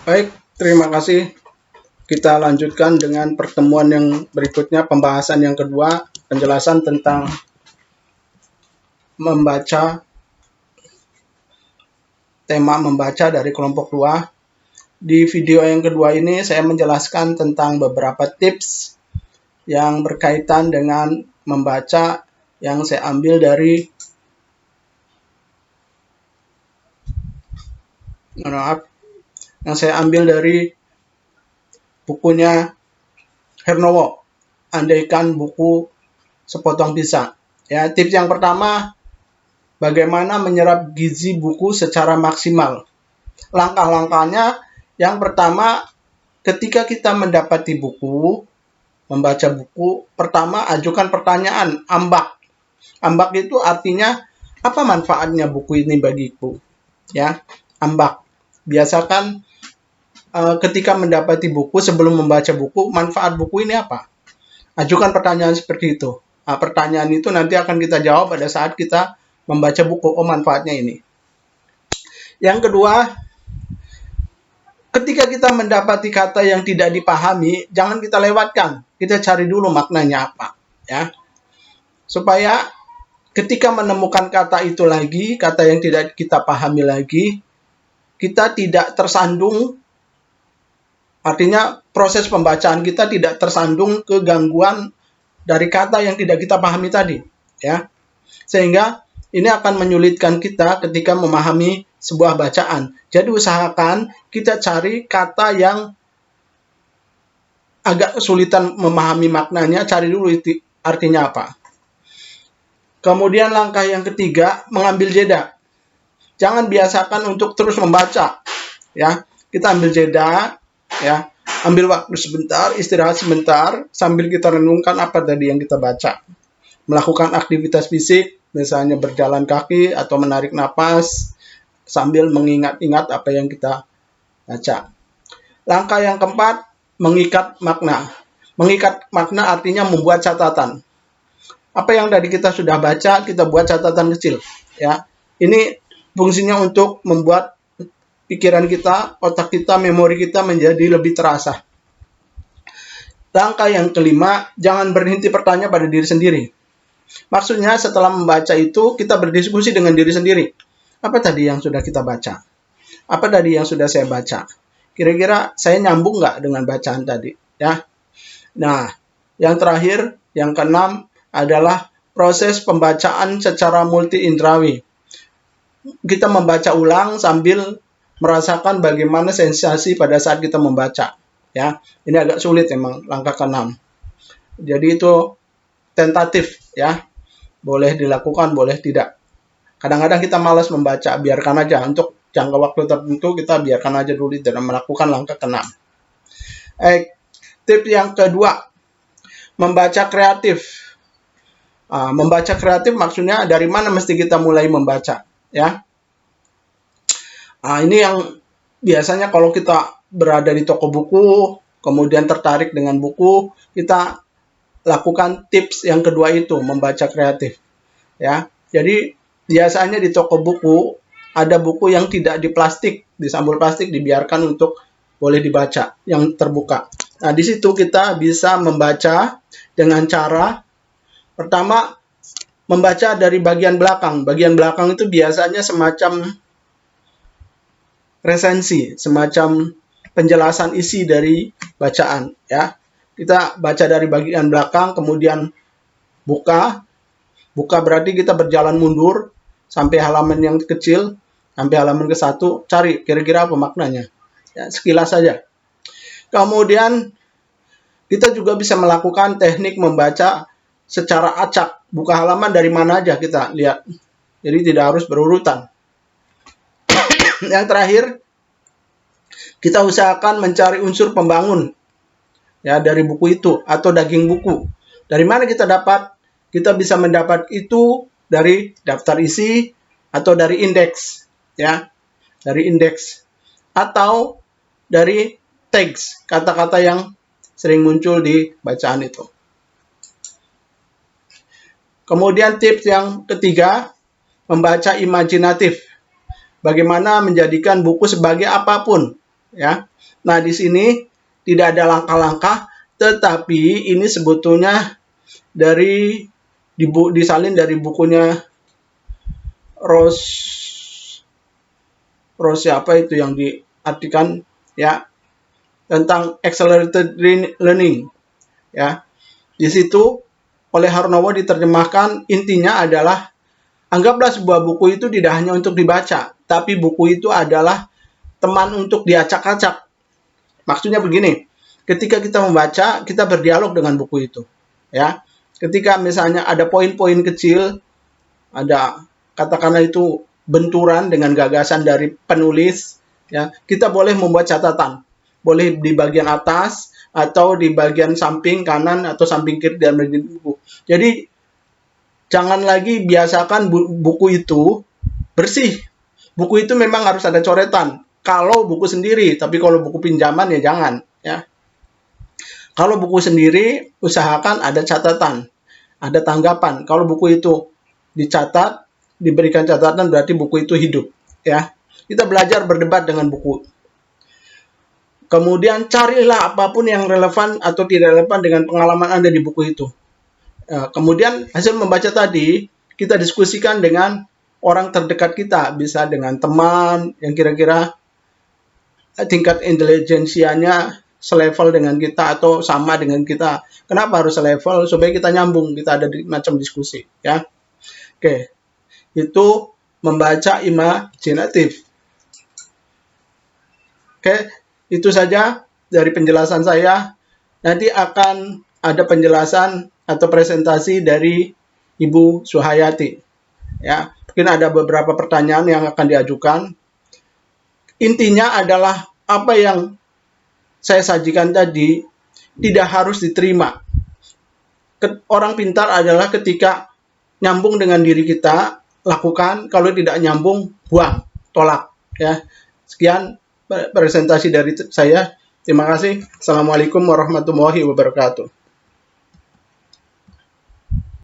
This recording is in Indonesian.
Baik, terima kasih. Kita lanjutkan dengan pertemuan yang berikutnya, pembahasan yang kedua, penjelasan tentang membaca, tema membaca dari kelompok 2. Di video yang kedua ini saya menjelaskan tentang beberapa tips yang berkaitan dengan membaca yang saya ambil dari bukunya Hernowo, Andaikan Buku Sepotong Pisang. Ya, tips yang pertama, bagaimana menyerap gizi buku secara maksimal. Langkah-langkahnya, yang pertama, ketika kita mendapati buku, membaca buku, pertama ajukan pertanyaan, ambak. Ambak itu artinya, apa manfaatnya buku ini bagiku? Ya, ambak. Biasakan ketika mendapati buku, sebelum membaca buku, manfaat buku ini apa? Ajukan pertanyaan seperti itu. Nah, pertanyaan itu nanti akan kita jawab pada saat kita membaca buku. Oh, manfaatnya ini. Yang kedua, ketika kita mendapati kata yang tidak dipahami, jangan kita lewatkan. Kita cari dulu maknanya apa. Ya, supaya ketika menemukan kata itu lagi, kata yang tidak kita pahami lagi, kita tidak tersandung. Artinya proses pembacaan kita tidak tersandung ke gangguan dari kata yang tidak kita pahami tadi, ya. Sehingga ini akan menyulitkan kita ketika memahami sebuah bacaan. Jadi usahakan kita cari kata yang agak kesulitan memahami maknanya, cari dulu itu artinya apa. Kemudian langkah yang ketiga, mengambil jeda. Jangan biasakan untuk terus membaca, ya. Kita ambil jeda, ya, ambil waktu sebentar, istirahat sebentar, sambil kita renungkan apa tadi yang kita baca. Melakukan aktivitas fisik, misalnya berjalan kaki atau menarik napas, sambil mengingat-ingat apa yang kita baca. Langkah yang keempat, mengikat makna. Mengikat makna artinya membuat catatan. Apa yang tadi kita sudah baca, kita buat catatan kecil. Ya, ini fungsinya untuk membuat pikiran kita, otak kita, memori kita menjadi lebih terasa. Langkah yang kelima, jangan berhenti bertanya pada diri sendiri. Maksudnya setelah membaca itu, kita berdiskusi dengan diri sendiri. Apa tadi yang sudah kita baca? Apa tadi yang sudah saya baca? Kira-kira saya nyambung nggak dengan bacaan tadi? Ya. Nah, yang terakhir, yang keenam adalah proses pembacaan secara multi indrawi. Kita membaca ulang sambil merasakan bagaimana sensasi pada saat kita membaca. Ya, ini agak sulit memang langkah ke-6. Jadi itu tentatif, ya. Boleh dilakukan, boleh tidak. Kadang-kadang kita malas membaca, biarkan aja. Untuk jangka waktu tertentu kita biarkan aja dulu dan melakukan langkah ke-6. Tips yang kedua, membaca kreatif. Membaca kreatif maksudnya dari mana mesti kita mulai membaca, ya. Ini yang biasanya kalau kita berada di toko buku, kemudian tertarik dengan buku, kita lakukan tips yang kedua itu, membaca kreatif. Ya, jadi biasanya di toko buku ada buku yang tidak di plastik, di sampul plastik, dibiarkan untuk boleh dibaca, yang terbuka. Nah, di situ kita bisa membaca dengan cara pertama membaca dari bagian belakang. Bagian belakang itu biasanya semacam resensi, semacam penjelasan isi dari bacaan, ya. Kita baca dari bagian belakang, kemudian buka berarti kita berjalan mundur sampai halaman yang kecil, sampai halaman ke-1, cari kira-kira apa maknanya. Ya, sekilas saja. Kemudian kita juga bisa melakukan teknik membaca secara acak, buka halaman dari mana aja kita lihat. Jadi tidak harus berurutan. Yang terakhir, kita usahakan mencari unsur pembangun, ya, dari buku itu atau daging buku. Dari mana kita dapat? Kita bisa mendapat itu dari daftar isi atau dari indeks, ya, dari indeks atau dari tags, kata-kata yang sering muncul di bacaan itu. Kemudian tips yang ketiga, membaca imajinatif. Bagaimana menjadikan buku sebagai apapun, ya. Nah, di sini tidak ada langkah-langkah, tetapi ini sebetulnya disalin dari bukunya Rose siapa itu yang diartikan ya tentang accelerated learning ya. Di situ oleh Harnowo diterjemahkan, intinya adalah anggaplah sebuah buku itu tidak hanya untuk dibaca, tapi buku itu adalah teman untuk diacak-acak. Maksudnya begini, ketika kita membaca, kita berdialog dengan buku itu. Ya, ketika misalnya ada poin-poin kecil, ada katakanlah itu benturan dengan gagasan dari penulis, ya, kita boleh membuat catatan. Boleh di bagian atas atau di bagian samping kanan atau samping kiri dan buku. Jadi jangan lagi biasakan buku itu bersih. Buku itu memang harus ada coretan. Kalau buku sendiri, tapi kalau buku pinjaman ya jangan. Ya. Kalau buku sendiri, usahakan ada catatan, ada tanggapan. Kalau buku itu dicatat, diberikan catatan, berarti buku itu hidup. Ya, kita belajar berdebat dengan buku. Kemudian carilah apapun yang relevan atau tidak relevan dengan pengalaman Anda di buku itu. Kemudian hasil membaca tadi, kita diskusikan dengan orang terdekat kita, bisa dengan teman yang kira-kira tingkat intelijensianya selevel dengan kita atau sama dengan kita. Kenapa harus selevel? Supaya kita nyambung, kita ada macam diskusi. Ya, oke, itu membaca imajinatif. Oke, itu saja dari penjelasan saya. Nanti akan ada penjelasan atau presentasi dari Ibu Suhayati. Ya, mungkin ada beberapa pertanyaan yang akan diajukan. Intinya adalah apa yang saya sajikan tadi tidak harus diterima. Orang pintar adalah ketika nyambung dengan diri kita, lakukan. Kalau tidak nyambung, buang, tolak. Ya, sekian presentasi dari saya. Terima kasih. Assalamualaikum warahmatullahi wabarakatuh.